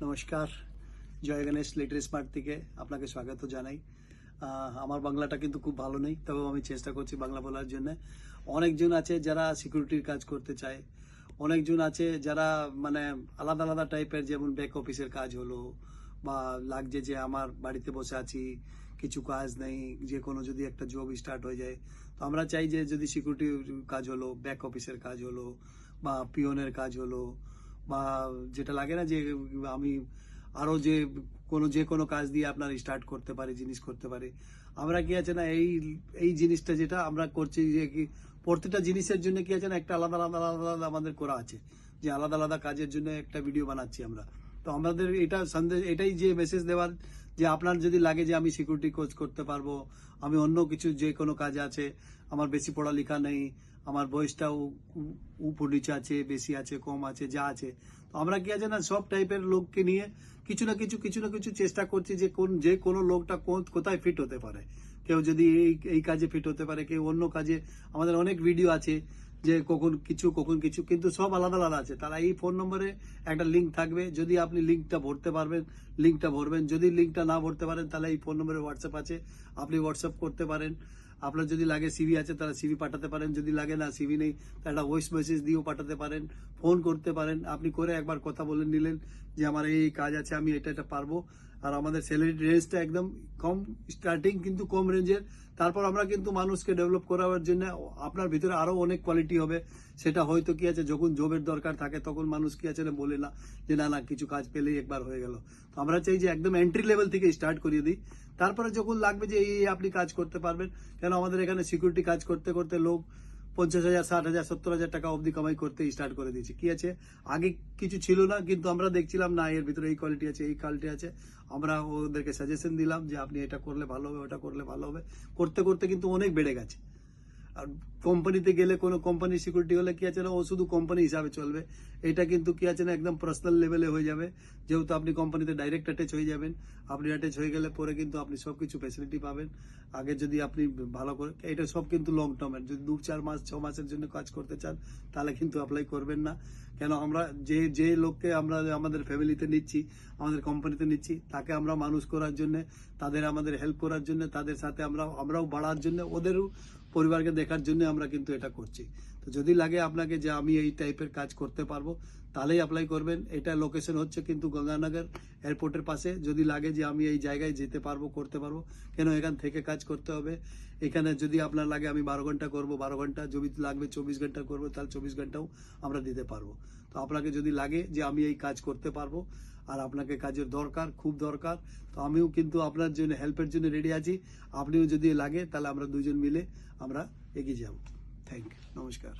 নমস্কার, জয় Ganesh little smart থেকে আপনাকে স্বাগত জানাই। আমার বাংলাটা কিন্তু খুব ভালো নেই, তবে আমি চেষ্টা করছি বাংলা বলার জন্য। অনেকজন আছে যারা সিকিউরিটির কাজ করতে চায়, অনেকজন আছে যারা মানে আলাদা আলাদা টাইপের, যেমন ব্যাক অফিসের কাজ হলো, বা লাগছে যে আমার বাড়িতে বসে আছি, কিছু কাজ নেই, যে কোনো যদি একটা জব স্টার্ট হয়ে যায়, তো আমরা চাই যে যদি সিকিউরিটি কাজ হলো, ব্যাক অফিসের কাজ হলো, বা পিওনের কাজ হলো, বা যেটা লাগে না যে আমি আরো যে কোনো কাজ দিয়ে আপনার স্টার্ট করতে পারি, জিনিস করতে পারি। আমরা কি আছে না এই এই জিনিসটা যেটা আমরা করছি, যে কি প্রত্যেকটা জিনিসের জন্য কি আছে না একটা আলাদা আলাদা আলাদা আলাদা আমাদের করা আছে, যে আলাদা আলাদা কাজের জন্য একটা ভিডিও বানাচ্ছি আমরা। তো আমাদের এটা সন্দেশ, এটাই যে মেসেজ দেওয়ার, যে আপনার যদি লাগে যে আমি সিকিউরিটি কোর্স করতে পারবো, আমি অন্য কিছু যে কোনো কাজ আছে, আমার বেশি পড়ালেখা নেই, আমার বয়সটাও উপর নিচে আছে, বেশি আছে, কম আছে, যা আছে, তো আমরা কি আছে না সব টাইপের লোককে নিয়ে কিছু না কিছু চেষ্টা করছি, যে কোনো লোকটা কোথায় ফিট হতে পারে। কেউ যদি এই কাজে ফিট হতে পারে, কেউ অন্য কাজে। আমাদের অনেক ভিডিও আছে যে কখন কিছু, কিন্তু সব আলাদা আলাদা আছে। তারা এই ফোন নম্বরে একটা লিঙ্ক থাকবে, যদি আপনি লিঙ্কটা ভরতে পারবেন, লিঙ্কটা ভরবেন। যদি লিঙ্কটা না ভরতে পারেন, তাহলে এই ফোন নম্বরে হোয়াটসঅ্যাপ আছে, আপনি হোয়াটসঅ্যাপ করতে পারেন। আপনার যদি লাগে সিভি আছে, তাহলে সিভি পাঠাতে পারেন। যদি লাগে না, সিভি নেই, তাহলে একটা ভয়েস মেসেজ দিয়েও পাঠাতে পারেন, ফোন করতে পারেন। আপনি করে একবার কথা বলে নিলেন যে আমার এই কাজ আছে, আমি এটা পারবো। আর আমাদের স্যালারি রেঞ্জটা একদম কম, স্টার্টিং কিন্তু কম রেঞ্জের। তারপর আমরা কিন্তু মানুষকে ডেভেলপ করার জন্য আপনার ভিতরে আরো অনেক কোয়ালিটি হবে। সেটা হয়তো কি আছে, যখন জবের দরকার থাকে তখন মানুষ কি আছে না বলে না যে না কিছু কাজ পেলেই একবার হয়ে গেল। তো আমরা চাই যে একদম এন্ট্রি লেভেল থেকে স্টার্ট করিয়ে দিই। তারপরে যখন লাগবে যে এই আপনি কাজ করতে পারবেন, কেন আমাদের এখানে সিকিউরিটি কাজ করতে করতে লোক 50,000, 60,000, 70,000 টাকা অবধি কামাই করতে স্টার্ট করে দিয়েছে। কি আছে, আগে কিছু ছিল না, কিন্তু আমরা দেখছিলাম না এর ভিতরে এই কোয়ালিটি আছে, এই কোয়ালিটি আছে। আমরা ওদেরকে সাজেশন দিলাম যে আপনি এটা করলে ভালো হবে, ওটা করলে ভালো হবে। করতে করতে কিন্তু অনেক বেড়ে গেছে। আর কোম্পানিতে গেলে, কোনো কোম্পানি সিকিউরিটি হলে কি আছে না, ও শুধু কোম্পানি হিসাবে চলবে। এটা কিন্তু কি আছে না একদম পার্সোনাল লেভেলে হয়ে যাবে, যেহেতু আপনি কোম্পানিতে ডাইরেক্ট অ্যাটাচ হয়ে যাবেন। আপনি অ্যাটাচ হয়ে গেলে পরে কিন্তু আপনি সবকিছু ফ্যাসিলিটি পাবেন। আগে যদি আপনি ভালো করে, এটা সব কিন্তু লং টার্মের, যদি 2-4 মাস 6 মাসের জন্য কাজ করতে চান, তাহলে কিন্তু অ্যাপ্লাই করবেন না। কেন আমরা যে লোককে আমরা আমাদের ফ্যামিলিতে নিচ্ছি, আমাদের কোম্পানিতে নিচ্ছি, তাকে আমরা মানুষ করার জন্য, তাদের আমাদের হেল্প করার জন্য, তাদের সাথে আমরাও বাড়ার জন্য, ওদেরও পরিবারকে দেখার জন্য আমরা কিন্তু এটা করছি। তো যদি লাগে আপনাকে যে আমি এই টাইপের কাজ করতে পারবো, তাহলেই অ্যাপ্লাই করবেন। এটা লোকেশন হচ্ছে কিন্তু গঙ্গানগর এয়ারপোর্টের পাশে। যদি লাগে যে আমি এই জায়গায় যেতে পারবো, করতে পারবো, কেন এখান থেকে কাজ করতে হবে। এখানে যদি আপনার লাগে আমি 12 ঘন্টা করবো, 12 ঘন্টা, যদি লাগবে 24 ঘন্টা করবো, তাহলে 24 ঘন্টাও আমরা দিতে পারবো। তো আপনাকে যদি লাগে যে আমি এই কাজ করতে পারবো, আর আপনাকে কাজের দরকার, খুব দরকার, তো আমিও কিন্তু আপনার জন্য হেল্পের জন্য রেডি আছি। আপনিও যদি লাগে, তাহলে আমরা দুজন মিলে আমরা এগিয়ে যাব। থ্যাংক ইউ, নমস্কার।